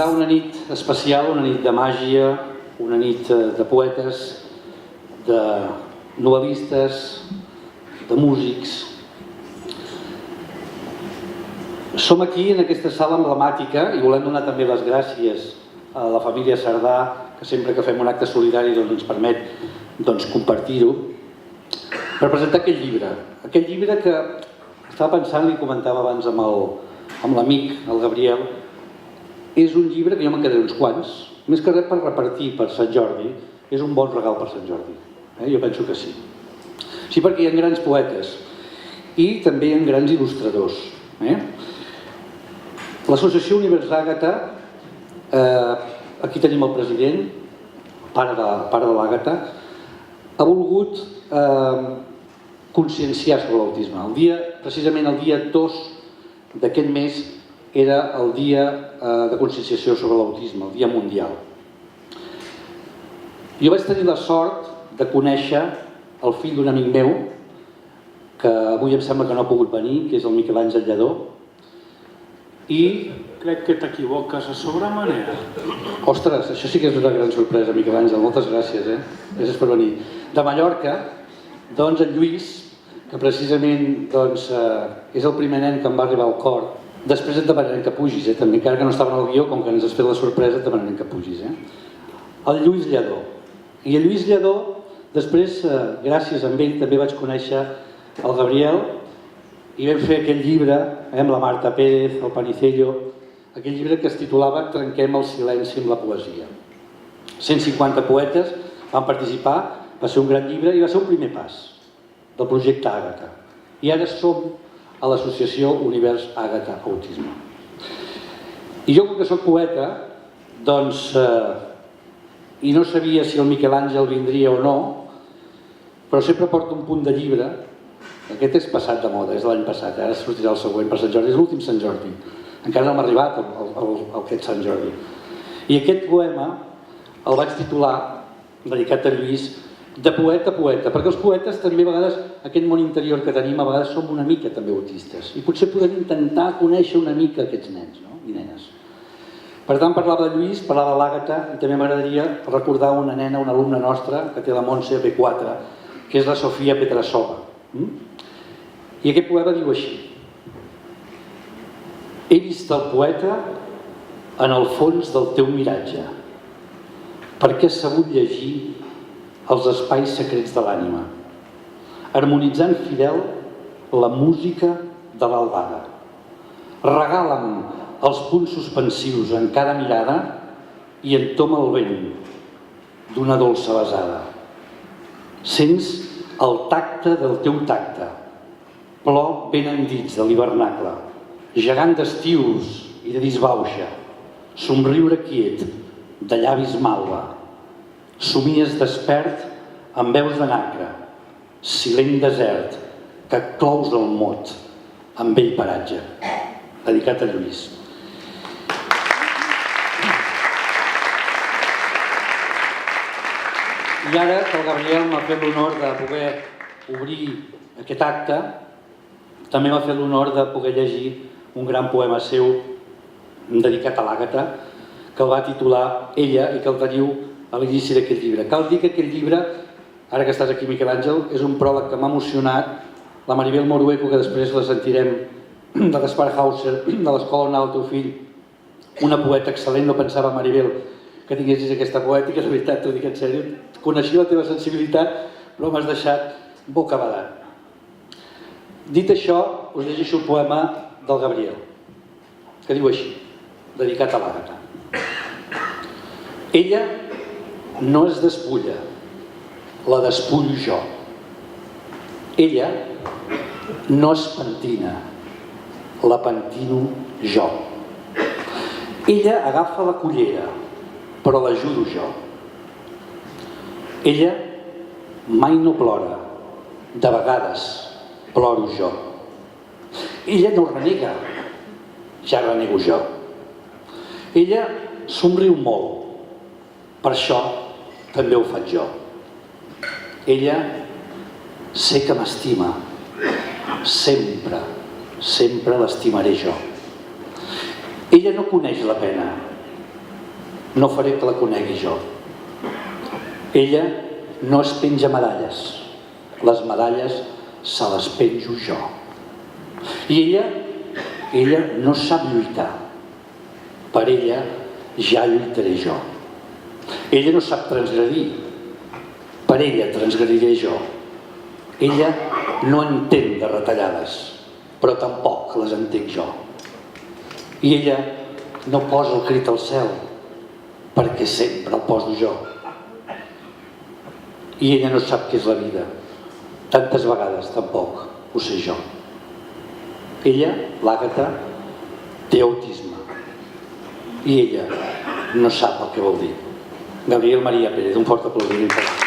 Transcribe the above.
Serà una nit especial, una nit de màgia, una nit de poetes, de novel·listes, de músics. Som aquí en aquesta sala emblemàtica i volem donar també les gràcies a la família Cerdà, que sempre que fem un acte solidari ens permet compartir-ho, per presentar aquest llibre que estava pensant, li comentava abans amb l'amic, el Gabriel. És un llibre que jo me'n quedaré uns quants, més que res per repartir per Sant Jordi. És un bon regal per Sant Jordi, jo penso que sí. Sí, perquè hi ha grans poetes i també hi ha grans il·lustradors. L'associació Univers Àgata, aquí tenim el president, pare de l'Àgata, ha volgut conscienciar sobre l'autisme. Precisament el dia 2 d'aquest mes era el dia de conscienciació sobre l'autisme, el dia mundial. Jo vaig tenir la sort de conèixer el fill d'un amic meu, que avui em sembla que no ha pogut venir, que és el Miquel Àngel Lledó, i... Crec que t'equivoques a sobremanera. Ostres, això sí que és una gran sorpresa, Miquel Àngel, moltes gràcies, gràcies per venir. De Mallorca, doncs en Lluís, que precisament és el primer nen que em va arribar al cor. Després et demanarem que pugis, també, encara que no estava en el guió, com que ens has fet la sorpresa, et demanarem que pugis. El Lluís Lledó. I el Lluís Lledó, després, gràcies a ell, també vaig conèixer el Gabriel i vam fer aquell llibre amb la Marta Pérez, el Panicello, aquell llibre que es titulava Trenquem el silenci amb la poesia. 150 poetes van participar, va ser un gran llibre i va ser un primer pas del projecte Àgata. I ara som a l'associació Univers Àgata Autisme. I jo, com que soc poeta, i no sabia si el Miquel Àngel vindria o no, però sempre porto un punt de llibre. Aquest és passat de moda, és l'any passat, ara sortirà el següent per Sant Jordi, és l'últim Sant Jordi. Encara no m'ha arribat aquest Sant Jordi. I aquest poema el vaig titular, dedicat a Lluís, de poeta a poeta, perquè els poetes també a vegades, aquest món interior que tenim, a vegades som una mica també autistes i potser podem intentar conèixer una mica aquests nens i nenes. Per tant, parlava de Lluís, parlava de l'Àgata i també m'agradaria recordar una nena, una alumna nostra que té la Montse B4, que és la Sofia Petrasova. I aquest poema diu així: he vist el poeta en el fons del teu miratge, perquè has sabut llegir els espais secrets de l'ànima, harmonitzant fidel la música de l'albada. Regala'm els punts suspensius en cada mirada i entoma el vent d'una dolça besada. Sents el tacte del teu tacte, plor ben endins de l'hivernacle, gegant d'estius i de disbauxa, somriure quiet de llavis malva, somies despert amb veus de nacre, silent desert que clous el mot amb vell paratge. Dedicat a Lluís. I ara que el Gabriel m'ha fet l'honor de poder obrir aquest acte, també m'ha fet l'honor de poder llegir un gran poema seu dedicat a l'Àgata, que el va titular ella i que el teniu a l'inici d'aquest llibre. Cal dir que aquest llibre, ara que estàs aquí, Miquel Àngel, és un pròleg que m'ha emocionat. La Maribel Morueco, que després la sentirem, de Gaspar Hauser, de l'Escola on anava el teu fill, una poeta excel·lent. No pensava, Maribel, que tinguessis aquesta poètica, de veritat, t'ho dic en sèrio. Coneixia la teva sensibilitat, però m'has deixat bocabadat. Dit això, us llegeixo el poema del Gabriel, que diu així, dedicat a l'Àgata. Ella no es despulla, la despullo jo. Ella no es pentina, la pentino jo. Ella agafa la cullera, però l'ajudo jo. Ella mai no plora, de vegades ploro jo. Ella no renega, ja renego jo. Ella somriu molt, per això també ho faig jo. Ella sé que m'estima, sempre, sempre l'estimaré jo. Ella no coneix la pena, no faré que la conegui jo. Ella no es penja medalles, les medalles se les penjo jo. I ella no sap lluitar, per ella ja lluitaré jo. Ella no sap transgredir, per ella transgrediré jo. Ella no entén de retallades, però tampoc les entenc jo. I ella no posa el crit al cel, perquè sempre el poso jo. I ella no sap què és la vida, tantes vegades tampoc ho sé jo. Ella, l'Àgata, té autisme i ella no sap el que vol dir. Gabriel María Pérez, un fort aplaudiment per ella.